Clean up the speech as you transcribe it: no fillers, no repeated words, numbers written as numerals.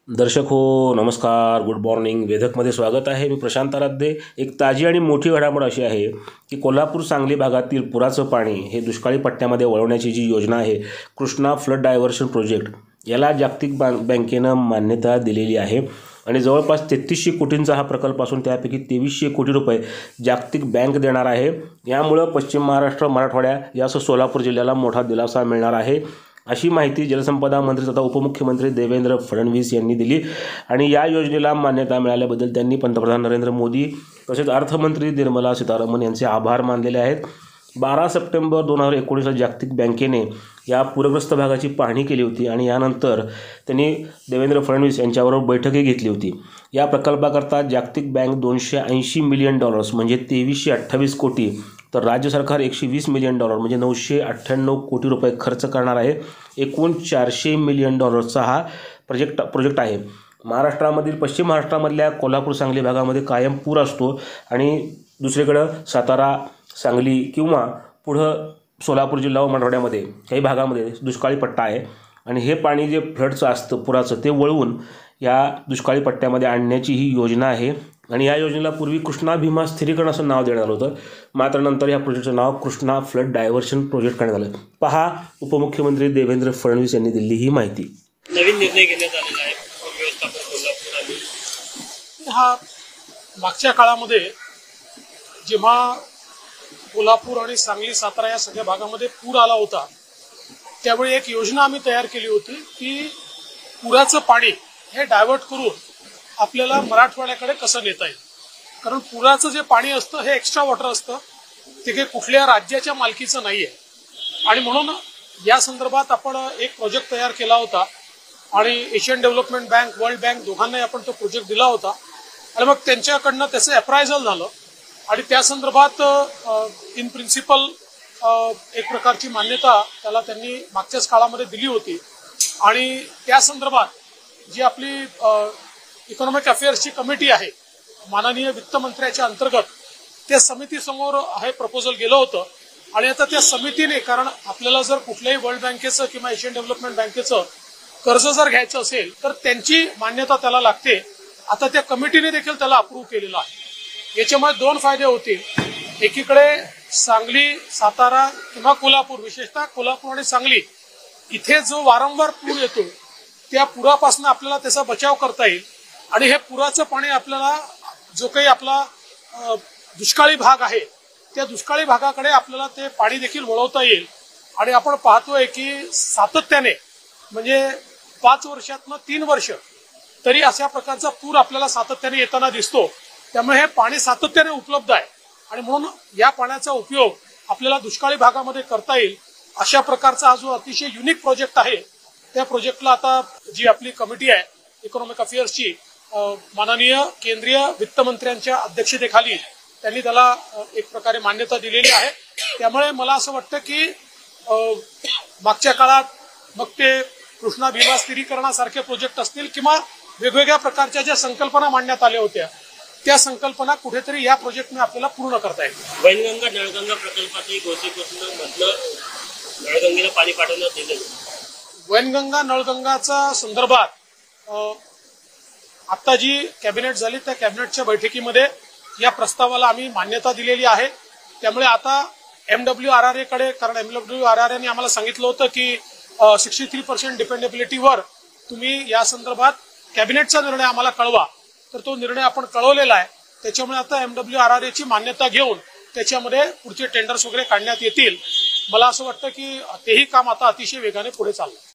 दर्शक हो नमस्कार, गुड मॉर्निंग. वेधकमध्ये स्वागत आहे. मी प्रशांत आराध्य. एक ताजी आणि मोठी घडामोड अशी आहे की कोल्हापूर सांगली भागातील पुराचं पाणी हे दुष्काळी पट्ट्यामध्ये वळवण्याची जी योजना आहे, कृष्णा फ्लड डायव्हर्शन प्रोजेक्ट, याला जागतिक बँकेनं मान्यता दिलेली आहे. आणि जवळपास 3300 कोटींचा हा प्रकल्प असून त्यापैकी 2300 कोटी रुपये जागतिक बँक देणार आहे. यामुळं पश्चिम महाराष्ट्र, मराठवाड्या यासह सोलापूर जिल्ह्याला मोठा दिलासा मिळणार आहे, अशी माहिती जलसंपदा मंत्री तथा उपमुख्यमंत्री देवेंद्र फडणवीस यांनी दिली. आणि या योजनेला मान्यता मिळाल्याबद्दल त्यांनी पंतप्रधान नरेंद्र मोदी तसेच अर्थमंत्री निर्मला सीतारामन यांचे आभार मानलेले आहेत. 12 सप्टेंबर 2019 जागतिक बँकेने या पूरग्रस्त भागाची पाहणी केली होती आणि यानंतर त्यांनी देवेंद्र फडणवीस यांच्याबरोबर बैठकही घेतली होती. या प्रकल्पाकरता जागतिक बँक $280 मिलियन म्हणजे 2328 कोटी, तर राज्य सरकार $120 मिलियन म्हणजे 998 कोटी रुपये खर्च करणार आहे. एकूण $400 मिलियन हा प्रोजेक्ट आहे. महाराष्ट्रामधील पश्चिम महाराष्ट्रामधल्या कोल्हापूर सांगली भागामध्ये कायम पूर असतो आणि दुसरीकडं सातारा, सांगली किंवा पुढं सोलापूर जिल्हा व मराठवाड्यामध्ये काही भागामध्ये दुष्काळी पट्टा आहे. आणि हे पाणी जे फ्लडचं असतं, पुराचं, ते वळवून या दुष्काळी पट्ट्यामध्ये आणण्याची ही योजना आहे. आणि या योजनेला पूर्वी कृष्णा भीमा स्थिरीकरण असं नाव देण्यात आलं होतं, मात्र नंतर या प्रोजेक्टचं नाव कृष्णा फ्लड डायव्हर्शन प्रोजेक्ट करण्यात आलं. पहा, उपमुख्यमंत्री देवेंद्र फडणवीस यांनी दिली ही माहिती. नवीन निर्णय घेण्यात आलेला आहे व्यवस्थापन कोल्हापूर आणि हा मागच्या काळामध्ये जेव्हा कोल्हापूर आणि सांगली, सातारा या सगळ्या भागामध्ये पूर आला होता, त्यावेळी एक योजना आम्ही तयार केली होती की पुराचं पाणी हे डायव्हर्ट करून आपल्याला मराठवाड्याकडे कसं नेता येईल. कारण पुराचं जे पाणी असतं हे एक्स्ट्रा वॉटर असतं, ते काही कुठल्या राज्याच्या मालकीचं नाही आहे. आणि म्हणून या संदर्भात आपण एक प्रोजेक्ट तयार केला होता आणि Asian development bank, world bank दोघांनाही आपण तो प्रोजेक्ट दिला होता. आणि मग त्यांच्याकडनं त्याचं अप्रायझल झालं आणि त्या संदर्भात इन प्रिन्सिपल एक प्रकारची मान्यता त्याला त्यांनी मागच्याच काळामध्ये दिली होती. आणि त्या संदर्भात जी आपली इकॉनॉमिक अफेअर्सची कमिटी आहे, माननीय वित्तमंत्र्याच्या अंतर्गत त्या समितीसमोर हे प्रपोजल गेलं होतं. आणि आता त्या समितीने, कारण आपल्याला जर कुठल्याही वर्ल्ड बँकेचं किंवा एशियन डेव्हलपमेंट बँकेचं कर्ज जर घ्यायचं असेल तर त्यांची मान्यता त्याला लागते. आता त्या कमिटीने देखील त्याला अप्रूव्ह केलेलं आहे. याच्यामुळे दोन फायदे होतील. एकीकडे सांगली, सातारा किंवा कोल्हापूर, विशेषतः कोल्हापूर आणि सांगली इथे जो वारंवार पूर येतो, त्या पुरापासून आपल्याला त्याचा बचाव करता येईल. आणि हे पुराचं पाणी आपल्याला जो काही आपला दुष्काळी भाग आहे, त्या दुष्काळी भागाकडे आपल्याला ते पाणी देखील वळवता येईल. आणि आपण पाहतोय की सातत्याने, म्हणजे 5 वर्षातनं 3 वर्ष तरी अशा प्रकारचा पूर आपल्याला सातत्याने येताना दिसतो. त्यामुळे हे पाणी सातत्याने उपलब्ध आहे आणि म्हणून या पाण्याचा उपयोग आपल्याला दुष्काळी भागामध्ये करता येईल. अशा प्रकारचा हा जो अतिशय युनिक प्रोजेक्ट आहे, त्या प्रोजेक्टला आता जी आपली कमिटी आहे इकॉनॉमिक अफेअर्सची, माननीय केंद्रीय वित्तमंत्र्यांच्या अध्यक्षतेखाली त्यांनी त्याला एक प्रकारे मान्यता दिलेली आहे. त्यामुळे मला असं वाटतं की मागच्या काळात मग ते कृष्णा भीमा स्थिरीकरणासारखे प्रोजेक्ट असतील किंवा वेगवेगळ्या प्रकारच्या ज्या संकल्पना मांडण्यात आल्या होत्या, त्या संकल्पना कुठेतरी या प्रोजेक्टने आपल्याला पूर्ण करता येईल. वैनगंगा नळगंगा प्रकल्पातही गोसेपासून नळगंगेला पाणी पाठवण्यात दिलं. वैनगंगा नळगंगाचा संदर्भात आता जी कॅबिनेट झाली, त्या कॅबिनेटच्या बैठकीमध्ये या प्रस्तावाला आम्ही मान्यता दिलेली आहे. त्यामुळे आता MWRRA कडे, कारण MWRRA ने आम्हाला सांगितलं होतं की 63% डिपेंडेबिलिटीवर तुम्ही या संदर्भात कॅबिनेटचा निर्णय आम्हाला कळवा, तर तो निर्णय आपण कळवलेला आहे. त्याच्यामुळे आता MWRRA ची मान्यता घेऊन त्याच्यामध्ये पुढचे टेंडर्स वगैरे काढण्यात येतील. मला असं वाटतं की तेही काम आता अतिशय वेगाने पुढे चाललं.